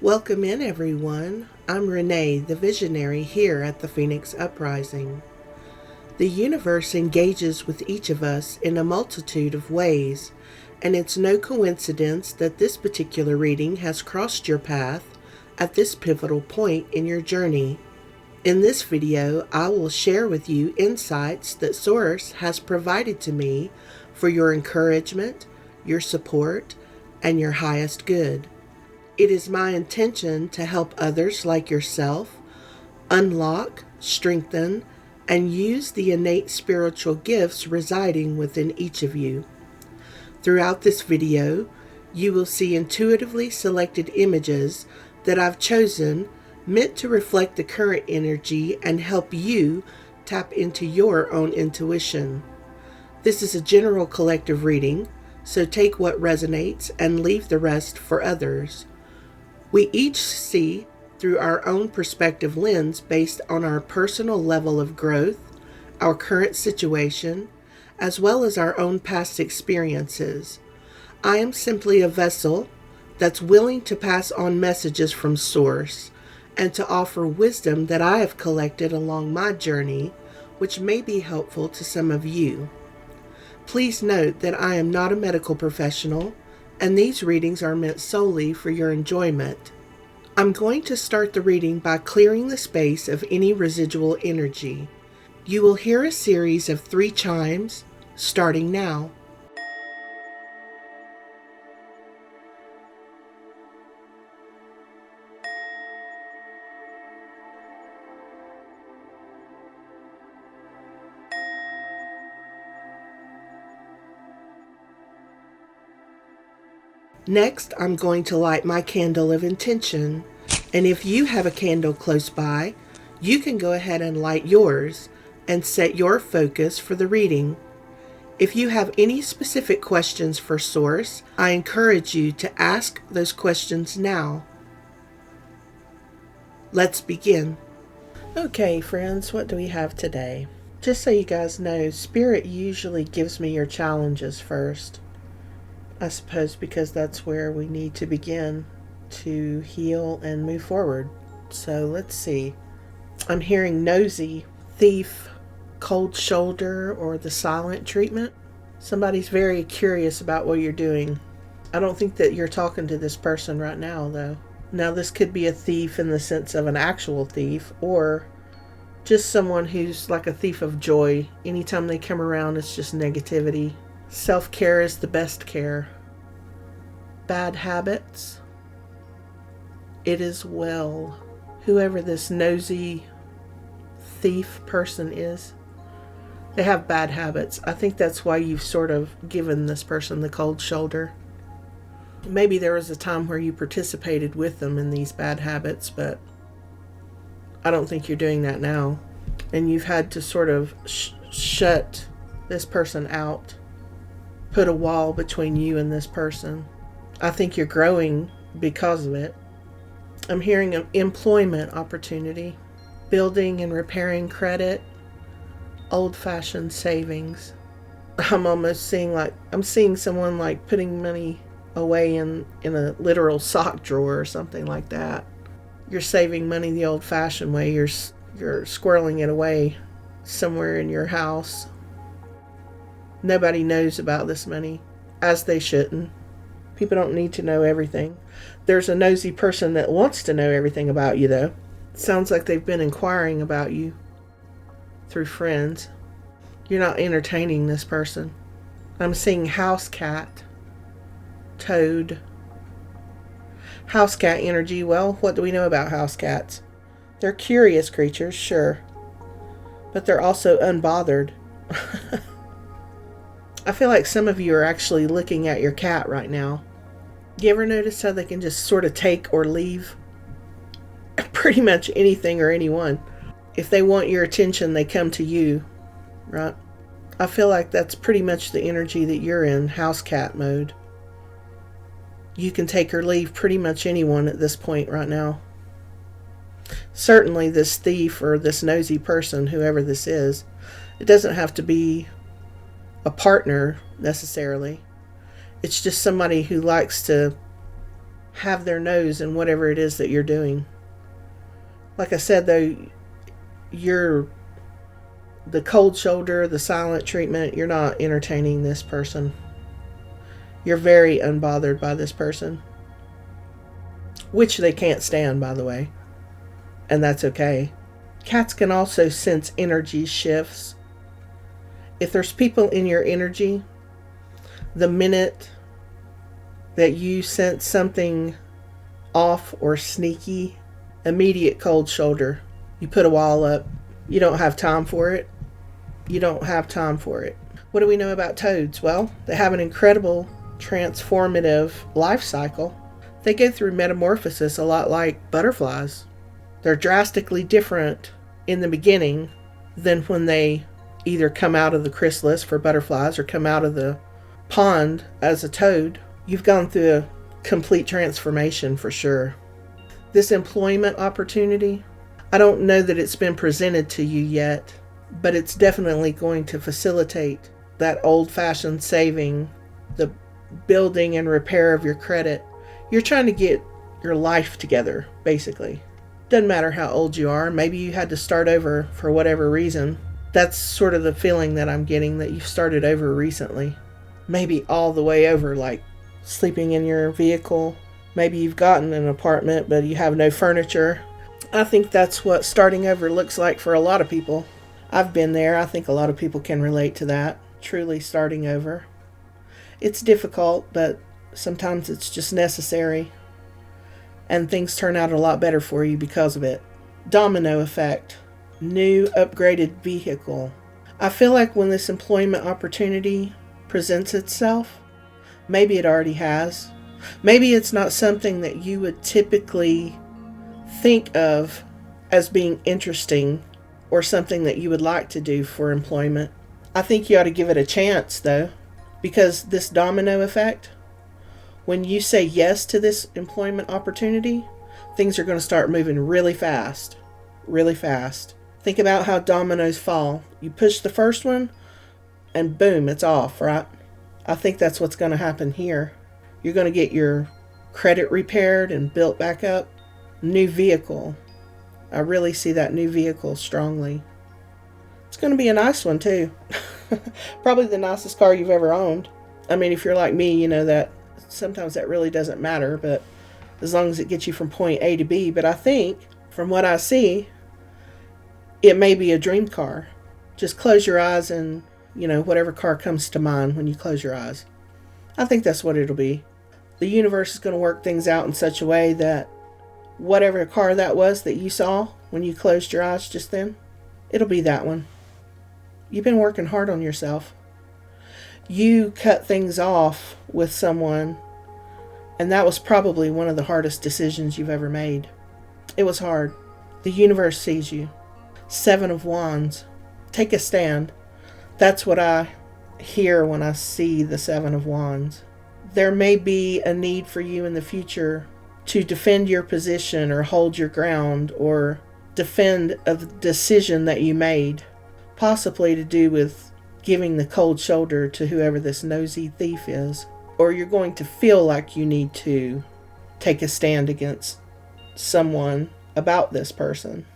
Welcome in, everyone. I'm Renee, the visionary here at the Phoenix Uprising. The universe engages with each of us in a multitude of ways, and it's no coincidence that this particular reading has crossed your path at this pivotal point in your journey. In this video, I will share with you insights that Source has provided to me for your encouragement, your support, and your highest good. It is my intention to help others like yourself unlock, strengthen, and use the innate spiritual gifts residing within each of you. Throughout this video, you will see intuitively selected images that I've chosen meant to reflect the current energy and help you tap into your own intuition. This is a general collective reading, so take what resonates and leave the rest for others. We each see through our own perspective lens based on our personal level of growth, our current situation, as well as our own past experiences. I am simply a vessel that's willing to pass on messages from Source and to offer wisdom that I have collected along my journey, which may be helpful to some of you. Please note that I am not a medical professional, and these readings are meant solely for your enjoyment. I'm going to start the reading by clearing the space of any residual energy. You will hear a series of 3 chimes, starting now. Next, I'm going to light my candle of intention, and if you have a candle close by, you can go ahead and light yours and set your focus for the reading. If you have any specific questions for Source, I encourage you to ask those questions now. Let's begin. Okay, friends, what do we have today? Just so you guys know, Spirit usually gives me your challenges first. I suppose because that's where we need to begin to heal and move forward. So let's see. I'm hearing nosy, thief, cold shoulder, or the silent treatment. Somebody's very curious about what you're doing. I don't think that you're talking to this person right now, though. Now, this could be a thief in the sense of an actual thief, or just someone who's like a thief of joy. Anytime they come around, it's just negativity. Self-care is the best care. Bad habits. It is well. Whoever this nosy thief person is, they have bad habits. I think that's why you've sort of given this person the cold shoulder. Maybe there was a time where you participated with them in these bad habits, but I don't think you're doing that now. And you've had to sort of shut this person out. Put a wall between you and this person. I think you're growing because of it. I'm hearing an employment opportunity, building and repairing credit, old-fashioned savings. I'm almost seeing someone like putting money away in a literal sock drawer or something like that. You're saving money the old-fashioned way. You're squirreling it away somewhere in your house. Nobody knows about this money, as they shouldn't. People don't need to know everything. There's a nosy person that wants to know everything about you, though. Sounds like they've been inquiring about you through friends. You're not entertaining this person. I'm seeing house cat, toad. House cat energy. Well, what do we know about house cats? They're curious creatures, sure. But they're also unbothered. I feel like some of you are actually looking at your cat right now. You ever notice how they can just sort of take or leave pretty much anything or anyone? If they want your attention, they come to you, right? I feel like that's pretty much the energy that you're in, house cat mode. You can take or leave pretty much anyone at this point right now. Certainly this thief or this nosy person, whoever this is, it doesn't have to be a partner necessarily. It's just somebody who likes to have their nose in whatever it is that you're doing. Like I said, though, you're the cold shoulder, the silent treatment, you're not entertaining this person. You're very unbothered by this person, which they can't stand, by the way, and that's okay. Cats can also sense energy shifts. If there's people in your energy, the minute that you sense something off or sneaky, immediate cold shoulder. You put a wall up. You don't have time for it. You don't have time for it. What do we know about toads? Well, they have an incredible transformative life cycle. They go through metamorphosis a lot like butterflies. They're drastically different in the beginning than when they either come out of the chrysalis for butterflies or come out of the pond as a toad. You've gone through a complete transformation for sure. This employment opportunity, I don't know that it's been presented to you yet, but it's definitely going to facilitate that old-fashioned saving, the building and repair of your credit. You're trying to get your life together, basically. Doesn't matter how old you are. Maybe you had to start over for whatever reason. That's sort of the feeling that I'm getting, that you've started over recently. Maybe all the way over, like sleeping in your vehicle. Maybe you've gotten an apartment, but you have no furniture. I think that's what starting over looks like for a lot of people. I've been there. I think a lot of people can relate to that. Truly starting over. It's difficult, but sometimes it's just necessary. And things turn out a lot better for you because of it. Domino effect. New upgraded vehicle. I feel like when this employment opportunity presents itself, maybe it already has. Maybe it's not something that you would typically think of as being interesting or something that you would like to do for employment. I think you ought to give it a chance, though, because this domino effect, when you say yes to this employment opportunity, things are going to start moving really fast. Really fast. Think about how dominoes fall. You push the first one, and boom, it's off, right? I think that's what's going to happen here. You're going to get your credit repaired and built back up. New vehicle. I really see that new vehicle strongly. It's going to be a nice one, too. Probably the nicest car you've ever owned. I mean, if you're like me, you know that sometimes that really doesn't matter, but as long as it gets you from point A to B. But I think, from what I see, it may be a dream car. Just close your eyes and, whatever car comes to mind when you close your eyes. I think that's what it'll be. The universe is going to work things out in such a way that whatever car that was that you saw when you closed your eyes just then, it'll be that one. You've been working hard on yourself. You cut things off with someone, and that was probably one of the hardest decisions you've ever made. It was hard. The universe sees you. 7 of Wands. Take a stand. That's what I hear when I see the 7 of Wands. There may be a need for you in the future to defend your position or hold your ground or defend a decision that you made, possibly to do with giving the cold shoulder to whoever this nosy thief is. Or you're going to feel like you need to take a stand against someone about this person.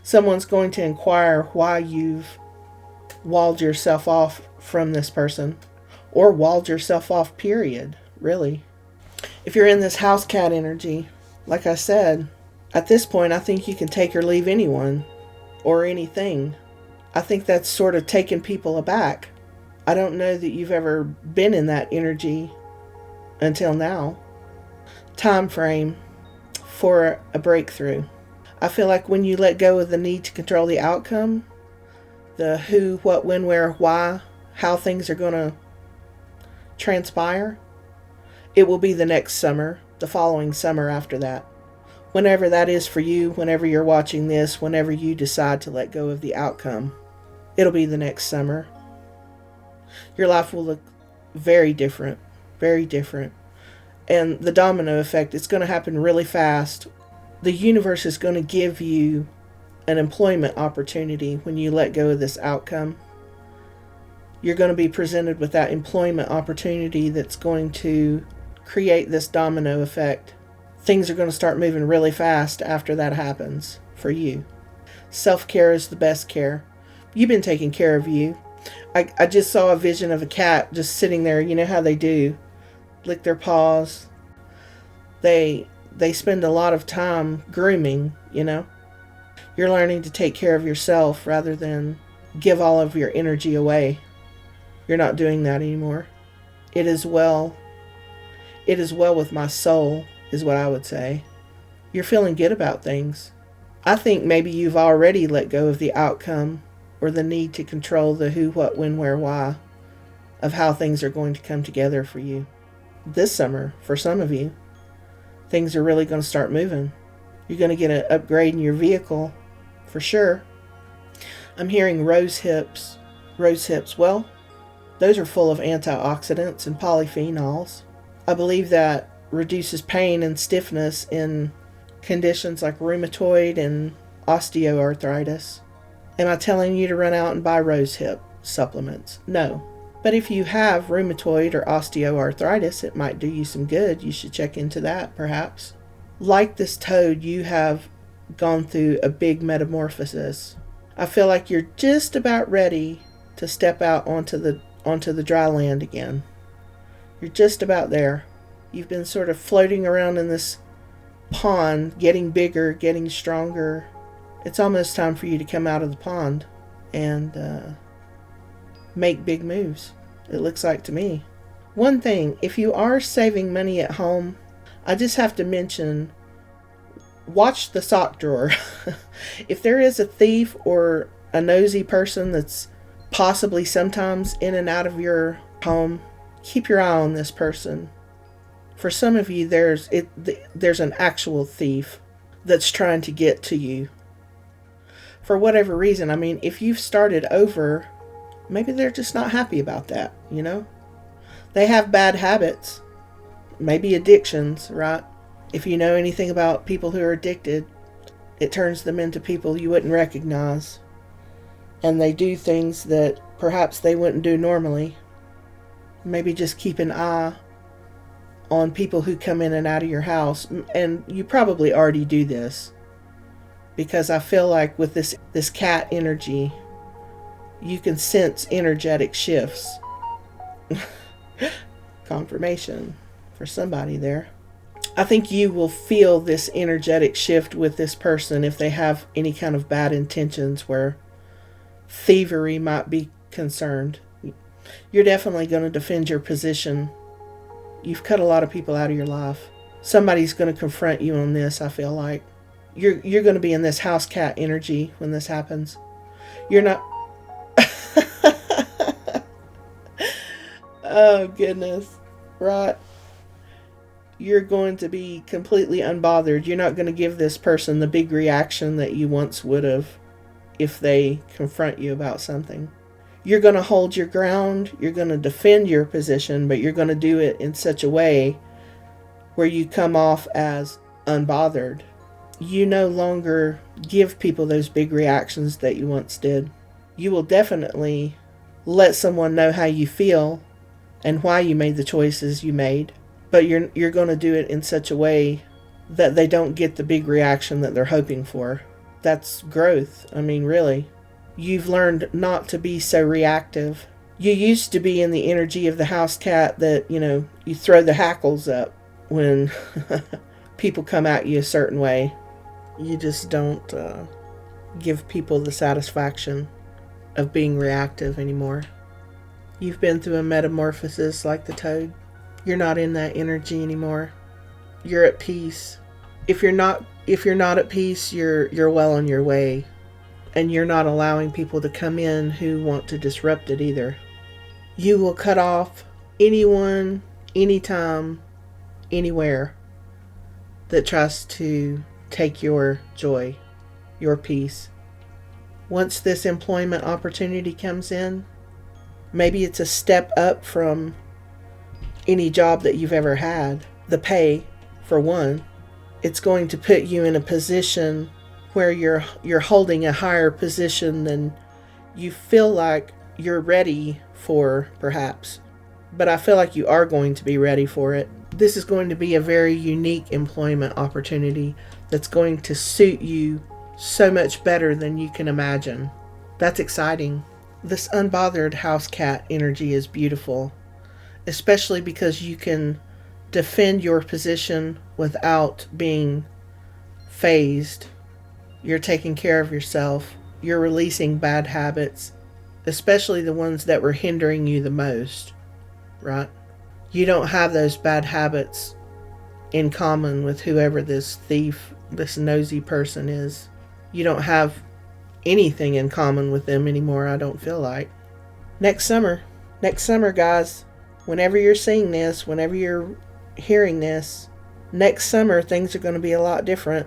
Someone's going to inquire why you've walled yourself off from this person, or walled yourself off, period, really. If you're in this house cat energy, like I said, at this point I think you can take or leave anyone or anything. I think that's sort of taken people aback. I don't know that you've ever been in that energy until now. Time frame for a breakthrough. I feel like when you let go of the need to control the outcome, the who, what, when, where, why, how things are going to transpire, it will be the next summer, the following summer after that. Whenever that is for you, whenever you're watching this, whenever you decide to let go of the outcome, it'll be the next summer. Your life will look very different, very different. And the domino effect, it's going to happen really fast. The universe is going to give you an employment opportunity when you let go of this outcome. You're going to be presented with that employment opportunity that's going to create this domino effect. things are going to start moving really fast after that happens for you. Self-care is the best care. You've been taking care of you. I just saw a vision of a cat just sitting there. You know how they do, lick their paws. They spend a lot of time grooming, you know. You're learning to take care of yourself rather than give all of your energy away. You're not doing that anymore. It is well with my soul, is what I would say. You're feeling good about things. I think maybe you've already let go of the outcome or the need to control the who, what, when, where, why of how things are going to come together for you. This summer, for some of you, things are really going to start moving. You're going to get an upgrade in your vehicle, for sure. I'm hearing rose hips. Rose hips, well, those are full of antioxidants and polyphenols. I believe that reduces pain and stiffness in conditions like rheumatoid and osteoarthritis. Am I telling you to run out and buy rose hip supplements? No. But if you have rheumatoid or osteoarthritis, it might do you some good. You should check into that, perhaps. Like this toad, you have gone through a big metamorphosis. I feel like you're just about ready to step out onto the dry land again. You're just about there. You've been sort of floating around in this pond, getting bigger, getting stronger. It's almost time for you to come out of the pond and make big moves, it looks like to me. One thing, if you are saving money at home, I just have to mention, watch the sock drawer. If there is a thief or a nosy person that's possibly sometimes in and out of your home, keep your eye on this person. For some of you, there's an actual thief that's trying to get to you. For whatever reason, I mean, if you've started over, maybe they're just not happy about that, you know? They have bad habits, maybe addictions, right? If you know anything about people who are addicted, it turns them into people you wouldn't recognize. And they do things that perhaps they wouldn't do normally. Maybe just keep an eye on people who come in and out of your house. And you probably already do this, because I feel like with this cat energy, you can sense energetic shifts. Confirmation for somebody there. I think you will feel this energetic shift with this person if they have any kind of bad intentions where thievery might be concerned. You're definitely going to defend your position. You've cut a lot of people out of your life. Somebody's going to confront you on this, I feel like. You're going to be in this house cat energy when this happens. You're not... Oh, goodness. Right. You're going to be completely unbothered. You're not going to give this person the big reaction that you once would have if they confront you about something. You're going to hold your ground. You're going to defend your position, but you're going to do it in such a way where you come off as unbothered. You no longer give people those big reactions that you once did. You will definitely let someone know how you feel and why you made the choices you made, but you're going to do it in such a way that they don't get the big reaction that they're hoping for. That's growth. I mean, really. You've learned not to be so reactive. You used to be in the energy of the house cat that, you throw the hackles up when people come at you a certain way. You just don't give people the satisfaction of being reactive anymore. You've been through a metamorphosis like the toad. You're not in that energy anymore. You're at peace. If you're not at peace, you're well on your way. And you're not allowing people to come in who want to disrupt it either. You will cut off anyone, anytime, anywhere that tries to take your joy, your peace. Once this employment opportunity comes in, maybe it's a step up from any job that you've ever had. The pay, for one, it's going to put you in a position where you're holding a higher position than you feel like you're ready for, perhaps. But I feel like you are going to be ready for it. This is going to be a very unique employment opportunity that's going to suit you so much better than you can imagine. That's exciting. This unbothered house cat energy is beautiful, especially because you can defend your position without being phased. You're taking care of yourself. You're releasing bad habits, especially the ones that were hindering you the most, right? You don't have those bad habits in common with whoever this thief, this nosy person is. You don't have anything in common with them anymore, I don't feel like. Next summer, guys, whenever you're seeing this, whenever you're hearing this, next summer things are going to be a lot different.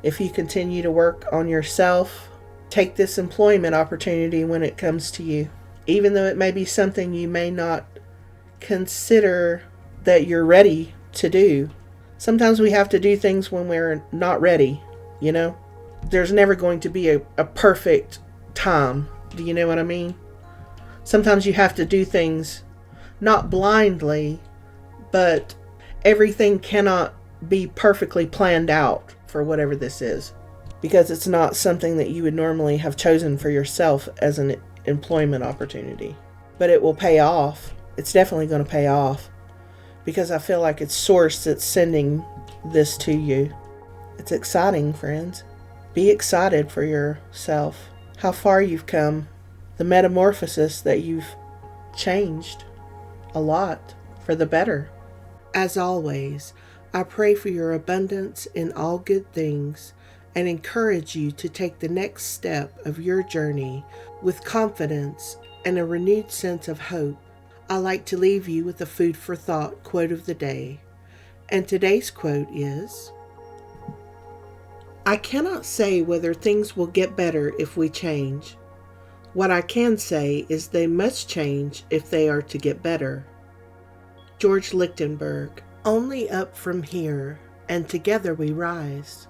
If you continue to work on yourself, take this employment opportunity when it comes to you. Even though it may be something you may not consider that you're ready to do. Sometimes we have to do things when we're not ready, you know? There's never going to be a perfect time. Do you know what I mean? Sometimes you have to do things not blindly, but everything cannot be perfectly planned out for whatever this is, because it's not something that you would normally have chosen for yourself as an employment opportunity. But it will pay off. It's definitely going to pay off, because I feel like it's Source that's sending this to you. It's exciting, friends. Be excited for yourself, how far you've come, the metamorphosis that you've changed a lot for the better. As always, I pray for your abundance in all good things and encourage you to take the next step of your journey with confidence and a renewed sense of hope. I like to leave you with a food for thought quote of the day. And today's quote is, I cannot say whether things will get better if we change. What I can say is they must change if they are to get better. George Lichtenberg. Only up from here, and together we rise.